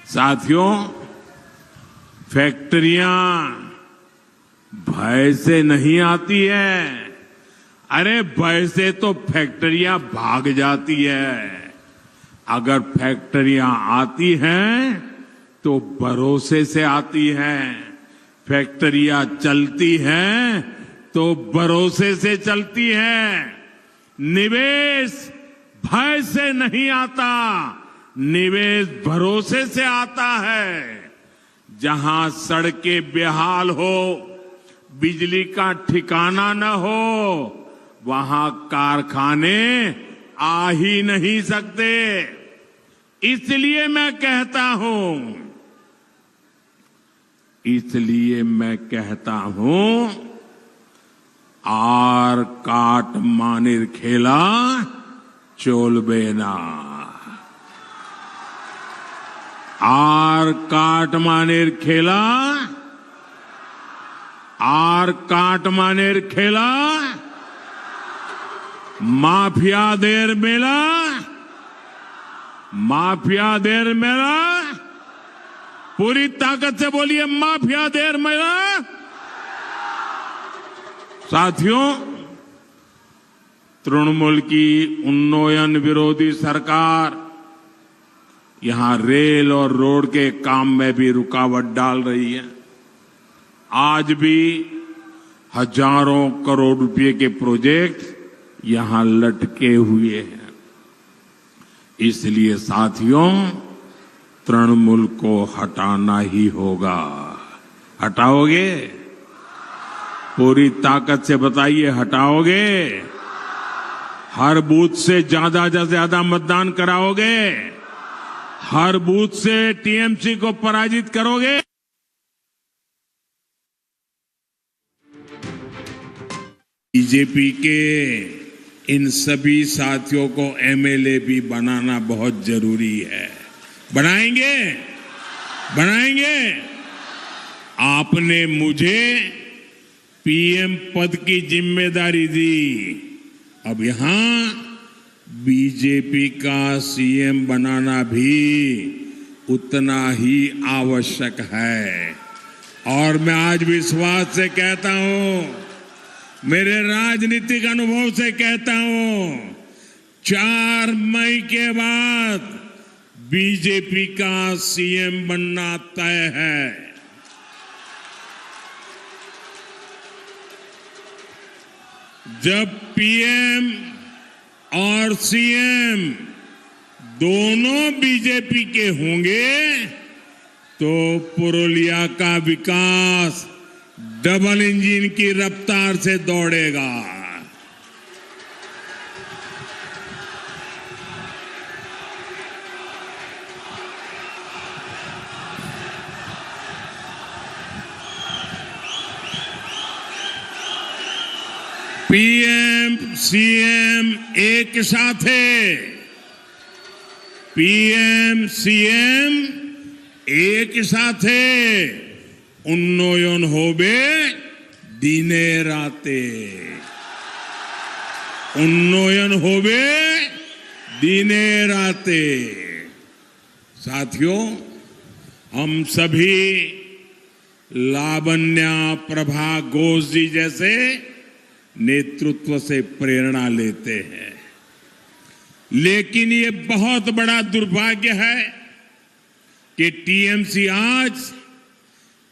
साथियों, फैक्ट्रियां भय से नहीं आती है। अरे भय से तो फैक्ट्रियां भाग जाती है। अगर फैक्ट्रियां आती हैं तो भरोसे से आती हैं। फैक्ट्रियां चलती हैं तो भरोसे से चलती हैं। निवेश भय से नहीं आता, निवेश भरोसे से आता है। जहां सड़कें बेहाल हो, बिजली का ठिकाना न हो, वहां कारखाने आ ही नहीं सकते। इसलिए मैं कहता हूं, आर काट मानिर खेला चोलबेना। आर काट मानिर खेला, आर काट मानिर खेला, माफिया देर मेला, माफिया देर मेला। पूरी ताकत से बोलिए, माफिया देर मेला। साथियों, तृणमूल की उन्नयन विरोधी सरकार यहां रेल और रोड के काम में भी रुकावट डाल रही है। आज भी हजारों करोड़ रुपए के प्रोजेक्ट यहां लटके हुए हैं। इसलिए साथियों, तृणमूल को हटाना ही होगा। हटाओगे? पूरी ताकत से बताइए, हटाओगे? हर बूथ से ज्यादा मतदान कराओगे? हर बूथ से टीएमसी को पराजित करोगे? बीजेपी के इन सभी साथियों को एमएलए भी बनाना बहुत जरूरी है। बनाएंगे? बनाएंगे? आपने मुझे पीएम पद की जिम्मेदारी दी। अब यहां बीजेपी का सीएम बनाना भी उतना ही आवश्यक है। और मैं आज विश्वास से कहता हूं, मेरे राजनीतिक अनुभव से कहता हूं, 4 मई के बाद बीजेपी का सीएम बनना तय है। जब पीएम और सीएम दोनों बीजेपी के होंगे तो पुरुलिया का विकास डबल इंजन की रफ्तार से दौड़ेगा। पीएम सीएम एक साथ है। पीएम सीएम एक साथ है। उन्नयन होबे दिने राते। उन्नयन होबे दिने राते। साथियों, हम सभी लावण्या प्रभा घोष जी जैसे नेतृत्व से प्रेरणा लेते हैं। लेकिन ये बहुत बड़ा दुर्भाग्य है कि टीएमसी आज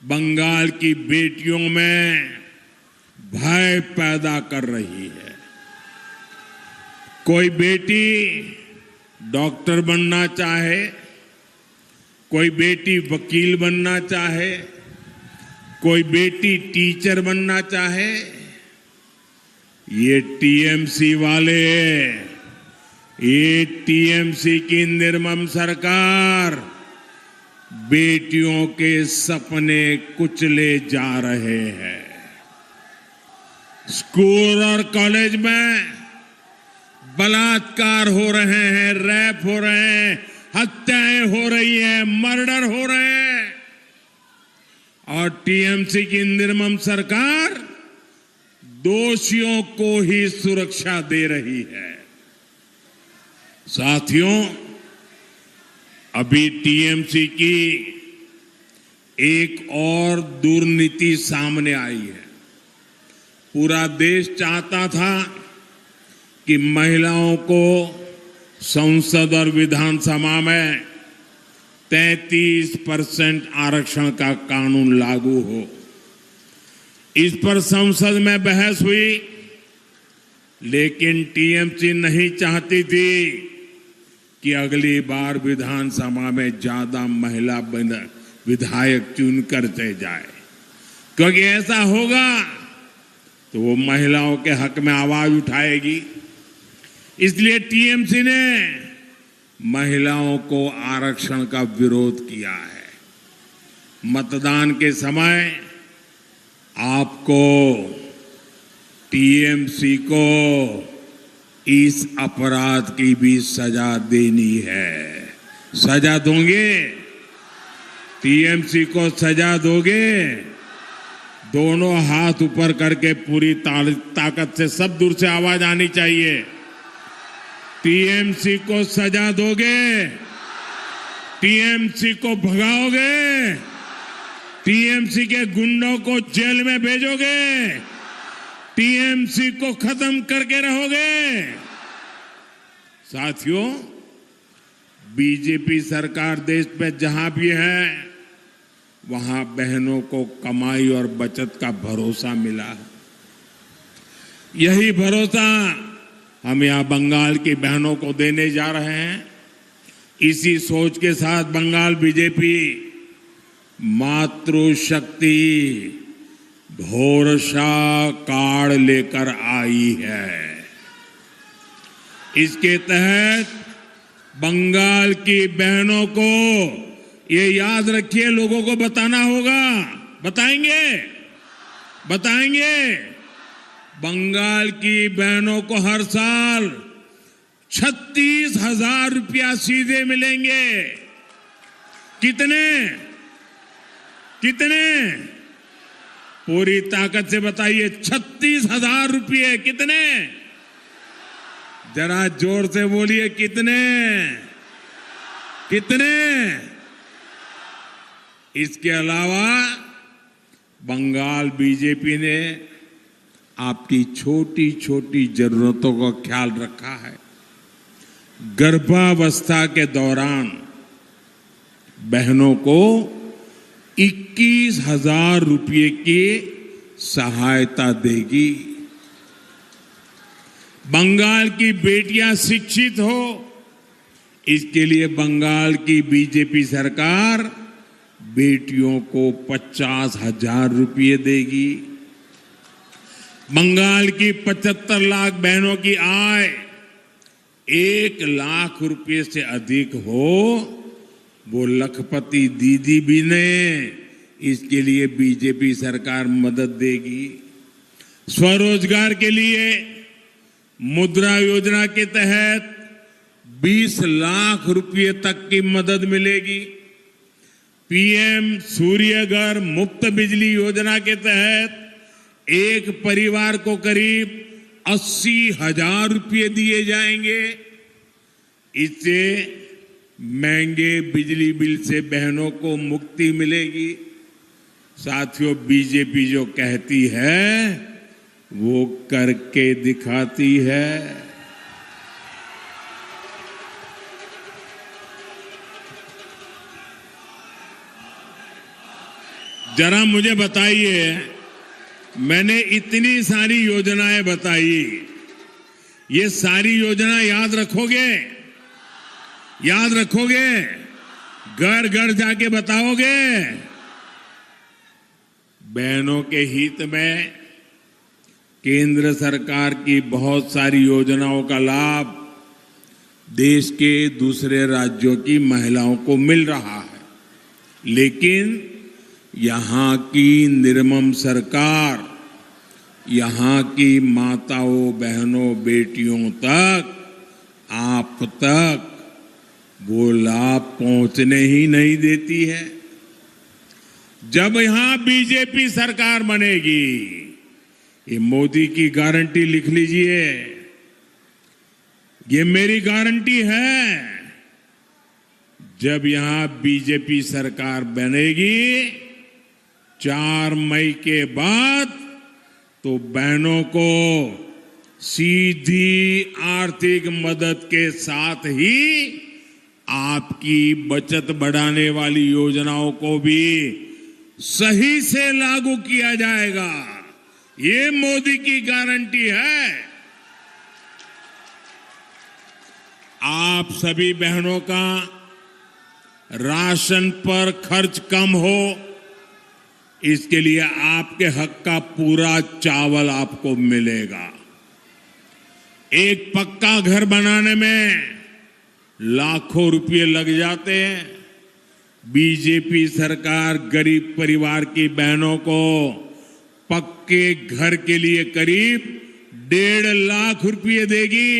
बंगाल की बेटियों में भय पैदा कर रही है। कोई बेटी डॉक्टर बनना चाहे, कोई बेटी वकील बनना चाहे, कोई बेटी टीचर बनना चाहे। ये टीएमसी वाले, ये टीएमसी की निर्मम सरकार बेटियों के सपने कुचले जा रहे हैं। स्कूल और कॉलेज में बलात्कार हो रहे हैं, रेप हो रहे हैं, हत्याएं हो रही हैं, मर्डर हो रहे हैं। और टीएमसी की निर्मम सरकार दोषियों को ही सुरक्षा दे रही है। साथियों, अभी टीएमसी की एक और दुर्नीति सामने आई है। पूरा देश चाहता था कि महिलाओं को संसद और विधानसभा में 33% आरक्षण का कानून लागू हो। इस पर संसद में बहस हुई, लेकिन टीएमसी नहीं चाहती थी कि अगली बार विधानसभा में ज्यादा महिला विधायक चुन करते जाए, क्योंकि ऐसा होगा तो वो महिलाओं के हक में आवाज उठाएगी। इसलिए टीएमसी ने महिलाओं को आरक्षण का विरोध किया है। मतदान के समय आपको टीएमसी को इस अपराध की भी सजा देनी है। सजा दोगे? टीएमसी को सजा दोगे? दोनों हाथ ऊपर करके पूरी ताकत से सब दूर से आवाज आनी चाहिए। टीएमसी को सजा दोगे? टीएमसी को भगाओगे? टीएमसी के गुंडों को जेल में भेजोगे? टीएमसी को खत्म करके रहोगे? साथियों, बीजेपी सरकार देश में जहां भी है, वहां बहनों को कमाई और बचत का भरोसा मिला है। यही भरोसा हम यहां बंगाल की बहनों को देने जा रहे हैं। इसी सोच के साथ बंगाल बीजेपी मातृशक्ति भरोसा कार्ड लेकर आई है। इसके तहत बंगाल की बहनों को ये याद रखिए, लोगों को बताना होगा। बताएंगे बंगाल की बहनों को हर साल 36,000 रुपया सीधे मिलेंगे। कितने? पूरी ताकत से बताइए, 36,000 रुपये। कितने? जरा जोर से बोलिए, कितने? इसके अलावा बंगाल बीजेपी ने आपकी छोटी छोटी जरूरतों का ख्याल रखा है। गर्भावस्था के दौरान बहनों को 21,000 रुपये की सहायता देगी। बंगाल की बेटियां शिक्षित हो, इसके लिए बंगाल की बीजेपी सरकार बेटियों को 50,000 रुपये देगी। बंगाल की 75 लाख बहनों की आय 1 लाख रुपये से अधिक हो, वो लखपति दीदी भी ने इसके लिए बीजेपी सरकार मदद देगी। स्वरोजगार के लिए मुद्रा योजना के तहत 20 लाख रुपये तक की मदद मिलेगी। पीएम सूर्यघर मुफ्त बिजली योजना के तहत एक परिवार को करीब 80,000 रुपये दिए जाएंगे। इससे महंगे बिजली बिल से बहनों को मुक्ति मिलेगी। साथियों, बीजेपी जो कहती है वो करके दिखाती है। जरा मुझे बताइए, मैंने इतनी सारी योजनाएं बताई, ये सारी योजना याद रखोगे? घर घर जाके बताओगे? बहनों के हित में केंद्र सरकार की बहुत सारी योजनाओं का लाभ देश के दूसरे राज्यों की महिलाओं को मिल रहा है, लेकिन यहाँ की निर्मम सरकार यहाँ की माताओं, बहनों, बेटियों तक, आप तक वो लाभ पहुंचने ही नहीं देती है। जब यहाँ बीजेपी सरकार बनेगी, ये मोदी की गारंटी लिख लीजिए, ये मेरी गारंटी है, जब यहां बीजेपी सरकार बनेगी 4 मई के बाद तो बहनों को सीधी आर्थिक मदद के साथ ही आपकी बचत बढ़ाने वाली योजनाओं को भी सही से लागू किया जाएगा। ये मोदी की गारंटी है। आप सभी बहनों का राशन पर खर्च कम हो, इसके लिए आपके हक का पूरा चावल आपको मिलेगा। एक पक्का घर बनाने में लाखों रुपए लग जाते हैं। बीजेपी सरकार गरीब परिवार की बहनों को पक्के घर के लिए करीब 1.5 लाख रुपए देगी।